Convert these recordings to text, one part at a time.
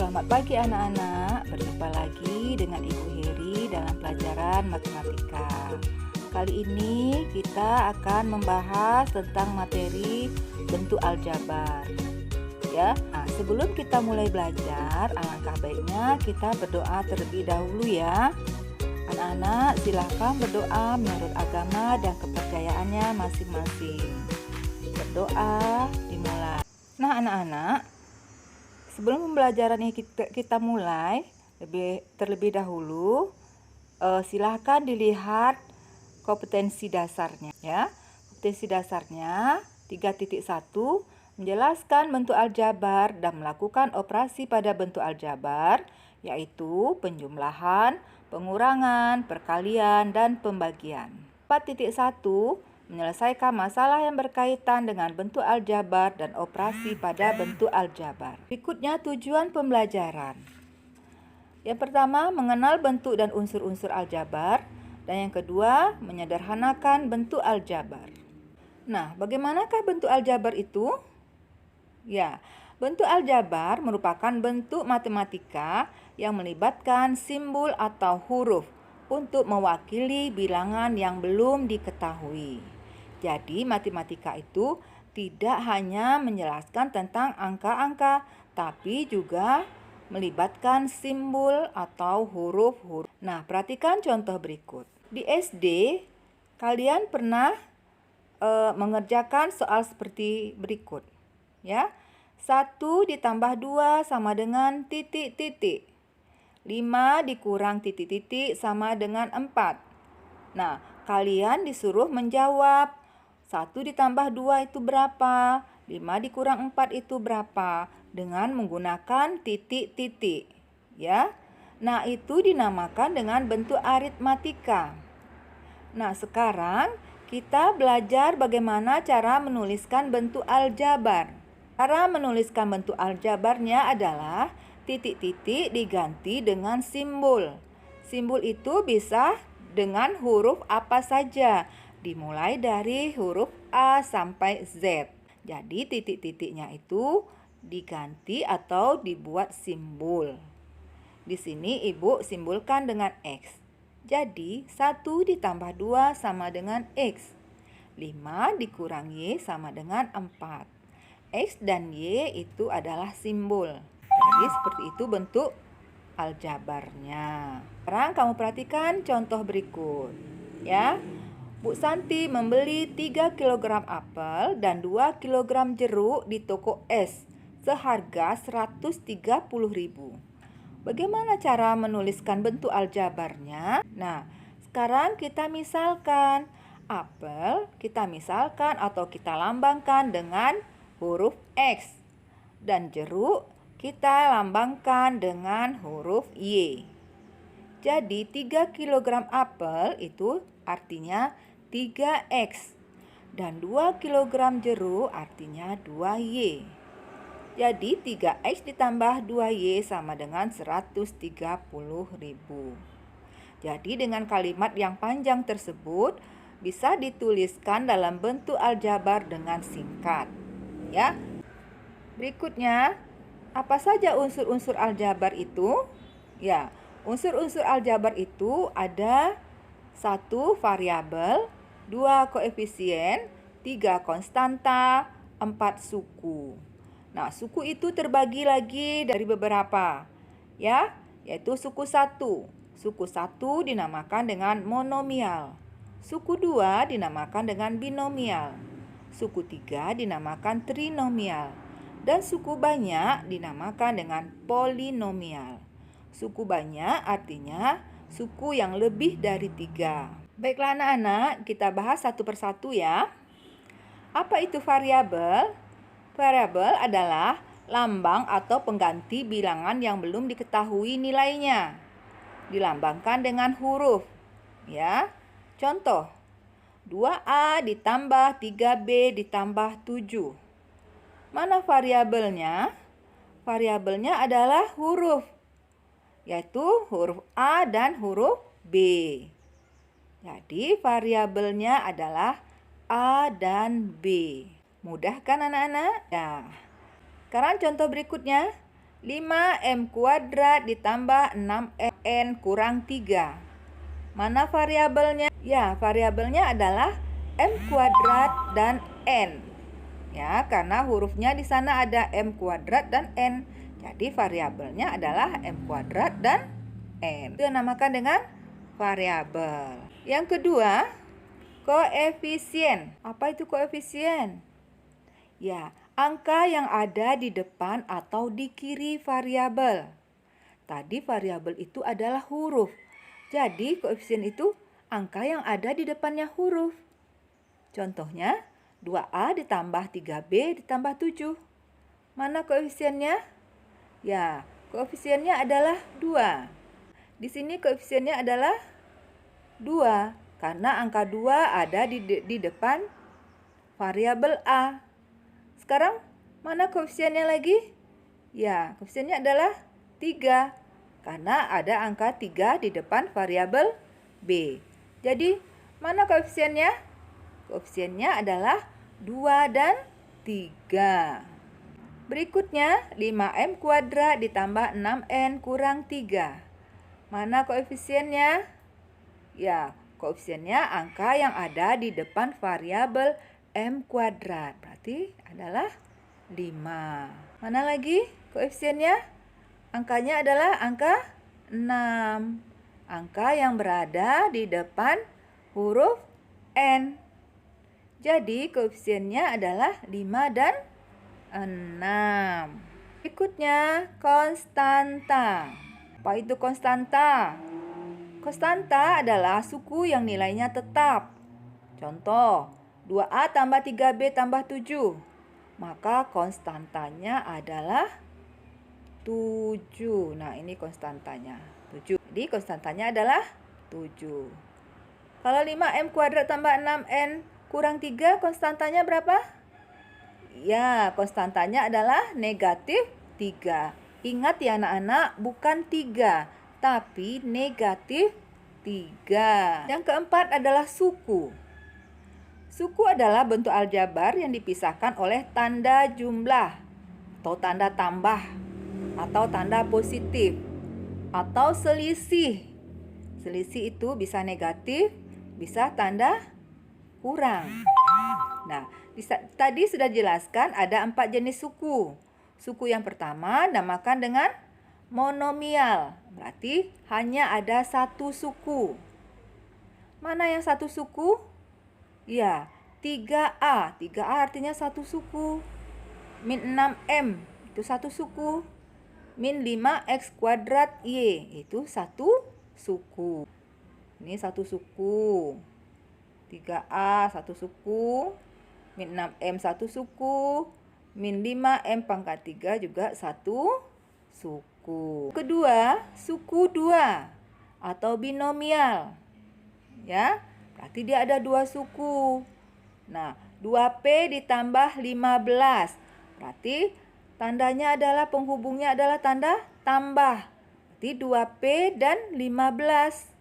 Selamat pagi anak-anak, berjumpa lagi dengan Ibu Heri dalam pelajaran matematika. Kali ini kita akan membahas tentang materi bentuk aljabar. Ya, sebelum kita mulai belajar, alangkah baiknya kita berdoa terlebih dahulu ya. Anak-anak silahkan berdoa menurut agama dan kepercayaannya masing-masing. Berdoa dimulai. Nah anak-anak, sebelum pembelajaran ini kita mulai, terlebih dahulu silahkan dilihat kompetensi dasarnya ya. Kompetensi dasarnya 3.1 menjelaskan bentuk aljabar dan melakukan operasi pada bentuk aljabar, yaitu penjumlahan, pengurangan, perkalian, dan pembagian. 4.1 menyelesaikan masalah yang berkaitan dengan bentuk aljabar dan operasi pada bentuk aljabar. Berikutnya tujuan pembelajaran. Yang pertama, mengenal bentuk dan unsur-unsur aljabar. Dan yang kedua, menyederhanakan bentuk aljabar. Nah, bagaimanakah bentuk aljabar itu? Ya, bentuk aljabar merupakan bentuk matematika yang melibatkan simbol atau huruf untuk mewakili bilangan yang belum diketahui. Jadi, matematika itu tidak hanya menjelaskan tentang angka-angka, tapi juga melibatkan simbol atau huruf-huruf. Nah, perhatikan contoh berikut. Di SD, kalian pernah mengerjakan soal seperti berikut. Ya, 1 ditambah 2 sama dengan titik-titik. 5 dikurang titik-titik sama dengan 4. Nah, kalian disuruh menjawab 1 ditambah 2 itu berapa? 5 dikurang 4 itu berapa? Dengan menggunakan titik-titik. Ya. Nah, itu dinamakan dengan bentuk aritmatika. Nah, sekarang kita belajar bagaimana cara menuliskan bentuk aljabar. Cara menuliskan bentuk aljabarnya adalah titik-titik diganti dengan simbol. Simbol itu bisa dengan huruf apa saja, dimulai dari huruf A sampai Z. Jadi titik-titiknya itu diganti atau dibuat simbol. Di sini Ibu simbolkan dengan X. Jadi 1 ditambah 2 sama dengan X. 5 dikurang Y sama dengan 4. X dan Y itu adalah simbol. Jadi seperti itu bentuk aljabarnya. Sekarang kamu perhatikan contoh berikut. Ya. Bu Santi membeli 3 kg apel dan 2 kg jeruk di toko S seharga 130.000. Bagaimana cara menuliskan bentuk aljabarnya? Nah, sekarang kita misalkan apel kita misalkan atau kita lambangkan dengan huruf X dan jeruk kita lambangkan dengan huruf Y. Jadi 3 kg apel itu artinya 3X dan 2 kg jeruk artinya 2Y. Jadi 3X ditambah 2Y sama dengan 130.000. Jadi dengan kalimat yang panjang tersebut bisa dituliskan dalam bentuk aljabar dengan singkat. Ya. Berikutnya, apa saja unsur-unsur aljabar itu? Ya, unsur-unsur aljabar itu ada 1 variabel, 2 koefisien, 3 konstanta, 4 suku. Nah, suku itu terbagi lagi dari beberapa, ya, yaitu suku 1. Suku 1 dinamakan dengan monomial. Suku 2 dinamakan dengan binomial. Suku 3 dinamakan trinomial. Dan suku banyak dinamakan dengan polinomial. Suku banyak artinya suku yang lebih dari 3. Baiklah anak-anak, kita bahas satu persatu ya. Apa itu variabel? Variabel adalah lambang atau pengganti bilangan yang belum diketahui nilainya. Dilambangkan dengan huruf. Ya. Contoh, 2A ditambah 3B ditambah 7. Mana variabelnya? Variabelnya adalah huruf, yaitu huruf A dan huruf B. Jadi variabelnya adalah A dan B. Mudah kan anak-anak? Ya. Sekarang contoh berikutnya. 5m² ditambah 6n kurang 3. Mana variabelnya? Ya, variabelnya adalah m² dan n. Ya, karena hurufnya di sana ada m² dan n. Jadi variabelnya adalah m² dan n. Itu yang dinamakan dengan variabel. Yang kedua, koefisien. Apa itu koefisien? Ya, angka yang ada di depan atau di kiri variabel. Tadi variabel itu adalah huruf. Jadi koefisien itu angka yang ada di depannya huruf. Contohnya 2A ditambah 3B ditambah 7. Mana koefisiennya? Ya, koefisiennya adalah 2. Di sini koefisiennya adalah 2 karena angka 2 ada di depan variabel A. Sekarang mana koefisiennya lagi? Ya, koefisiennya adalah 3 karena ada angka 3 di depan variabel B. Jadi, mana koefisiennya? Koefisiennya adalah 2 dan 3. Berikutnya, 5m² ditambah 6n kurang 3. Mana koefisiennya? Ya, koefisiennya angka yang ada di depan variabel m². Berarti adalah 5. Mana lagi koefisiennya? Angkanya adalah angka 6. Angka yang berada di depan huruf n. Jadi koefisiennya adalah 5 dan 6. Berikutnya konstanta. Apa itu konstanta? Konstanta adalah suku yang nilainya tetap. Contoh, 2A tambah 3B tambah 7. Maka konstantanya adalah 7. Nah, ini konstantanya 7. Jadi konstantanya adalah 7. Kalau 5m² tambah 6n kurang 3, konstantanya berapa? Ya, konstantanya adalah negatif 3. Ingat ya anak-anak, bukan 3, tapi negatif 3. Yang keempat adalah suku. Suku adalah bentuk aljabar yang dipisahkan oleh tanda jumlah atau tanda tambah atau tanda positif atau selisih. Selisih itu bisa negatif, bisa tanda kurang. Nah, tadi sudah jelaskan ada 4 jenis suku. Suku yang pertama namakan dengan monomial. Berarti hanya ada satu suku. Mana yang satu suku? Ya, 3A. 3A artinya satu suku. Min 6M itu satu suku. Min 5x² Y itu satu suku. Ini satu suku. 3A satu suku. Min 6M satu suku. Min 5M⁻³ juga satu suku. Kedua, suku 2 atau binomial. Ya, berarti dia ada 2 suku. Nah, 2P ditambah 15. Berarti tandanya adalah, penghubungnya adalah tanda tambah. Berarti 2P dan 15.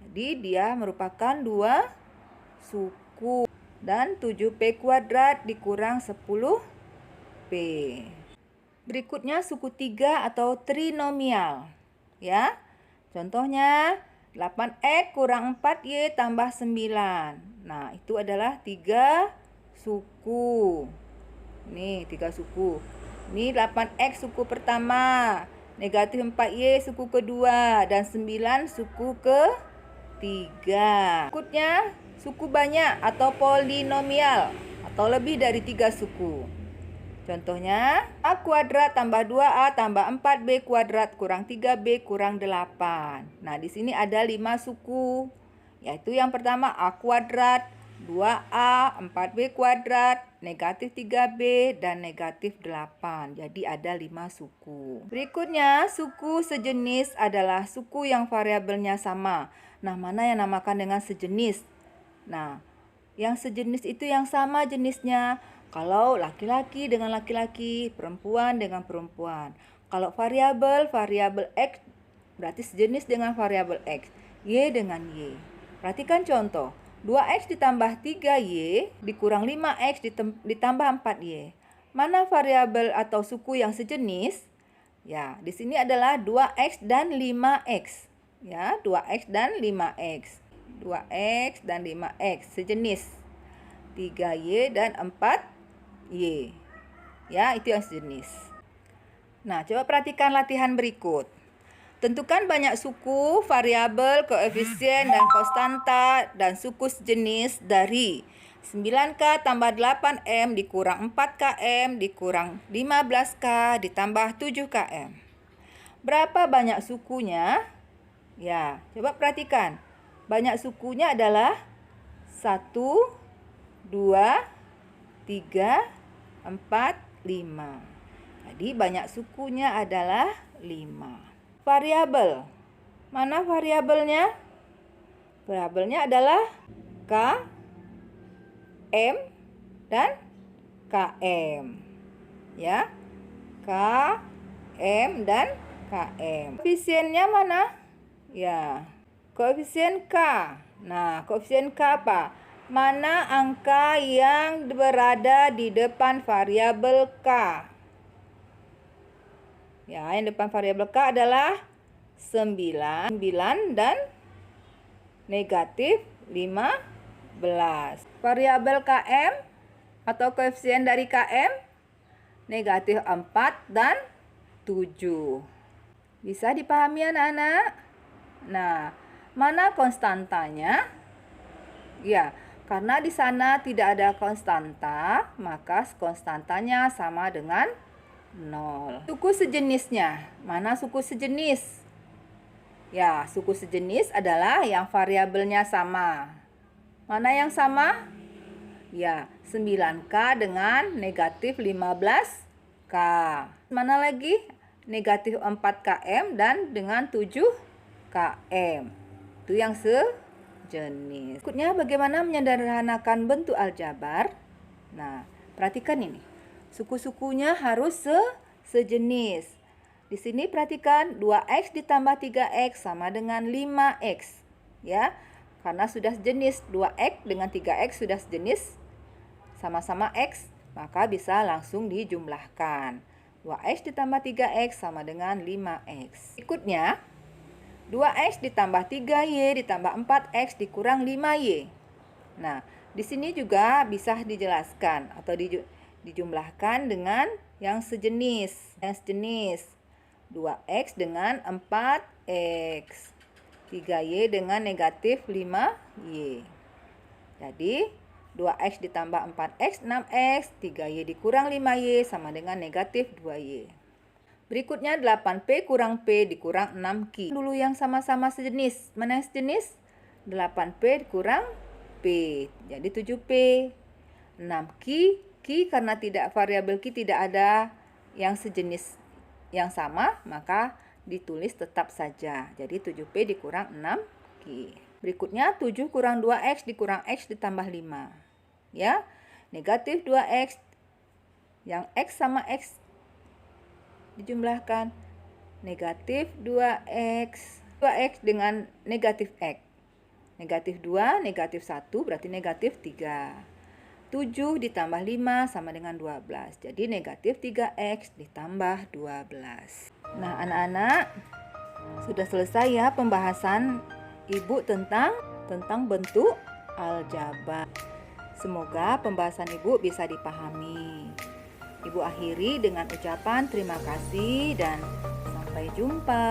Jadi dia merupakan 2 suku. Dan 7P² dikurang 10P. Berikutnya suku 3 atau trinomial. Ya. Contohnya 8x kurang 4y tambah 9. Nah, itu adalah 3 suku. Ini 3 suku. Ini 8x suku pertama, negatif 4y suku kedua, dan 9 suku ketiga. Berikutnya suku banyak atau polinomial atau lebih dari 3 suku. Contohnya, A² tambah 2A tambah 4B² kurang 3B kurang 8. Nah, di sini ada 5 suku. Yaitu yang pertama A², 2A, 4B², negatif 3B, dan negatif 8. Jadi ada 5 suku. Berikutnya, suku sejenis adalah suku yang variabelnya sama. Nah, mana yang namakan dengan sejenis? Nah, yang sejenis itu yang sama jenisnya. Kalau laki-laki dengan laki-laki, perempuan dengan perempuan. Kalau variabel X berarti sejenis dengan variabel X. Y dengan Y. Perhatikan contoh. 2X ditambah 3Y dikurang 5X ditambah 4Y. Mana variabel atau suku yang sejenis? Ya, di sini adalah 2x dan 5x. Ya, 2x dan 5x. 2x dan 5x sejenis. 3y dan 4y. Ya, itu yang sejenis. Nah, coba perhatikan latihan berikut. Tentukan banyak suku, variabel, koefisien, dan konstanta dan suku sejenis dari 9K tambah 8M dikurang 4KM dikurang 15K ditambah 7KM. Berapa banyak sukunya? Ya, coba perhatikan. Banyak sukunya adalah 1, 2, 3, 4, 5. Jadi banyak sukunya adalah 5. Variabel. Mana variabelnya? Variabelnya adalah K, M, dan KM. Ya. K, M, dan KM. Koefisiennya mana? Ya. Koefisien K. Nah, koefisien K apa? Mana angka yang berada di depan variabel K? Ya, yang depan variabel K adalah 9 dan negatif 15. Variabel KM atau koefisien dari KM negatif 4 dan 7. Bisa dipahami anak-anak? Nah, mana konstantanya? Ya, karena di sana tidak ada konstanta, maka konstantanya sama dengan 0. Suku sejenisnya. Mana suku sejenis? Ya, suku sejenis adalah yang variabelnya sama. Mana yang sama? Ya, 9K dengan negatif 15K. Mana lagi? Negatif 4KM dan dengan 7KM. Itu yang sejenis. Berikutnya bagaimana menyederhanakan bentuk aljabar? Nah, perhatikan ini. Suku-sukunya harus sejenis. Di sini perhatikan 2x ditambah 3x sama dengan 5x. Ya, karena sudah sejenis 2x dengan 3x sudah sejenis sama-sama x, maka bisa langsung dijumlahkan. 2x ditambah 3x sama dengan 5x. Berikutnya 2x ditambah 3y ditambah 4x dikurang 5y. Nah, di sini juga bisa dijelaskan atau dijumlahkan dengan yang sejenis. 2x dengan 4x. 3y dengan negatif 5y. Jadi 2x ditambah 4x 6x, 3y dikurang 5y sama dengan negatif 2y. Berikutnya 8p kurang p dikurang 6q. Dulu yang sama-sama sejenis. Mana yang sejenis? 8p dikurang p. Jadi 7p. 6q, q karena tidak variabel q tidak ada yang sejenis yang sama, maka ditulis tetap saja. Jadi 7p dikurang 6q. Berikutnya 7 kurang 2x dikurang x ditambah 5. Ya, negatif 2x. Yang x sama x dijumlahkan. Negatif 2x. 2x dengan negatif x. Negatif 2, negatif 1 berarti negatif 3. 7 ditambah 5 sama dengan 12. Jadi negatif 3x ditambah 12. Nah, anak-anak, sudah selesai ya pembahasan Ibu tentang bentuk aljabar. Semoga pembahasan Ibu bisa dipahami. Ibu akhiri dengan ucapan terima kasih dan sampai jumpa.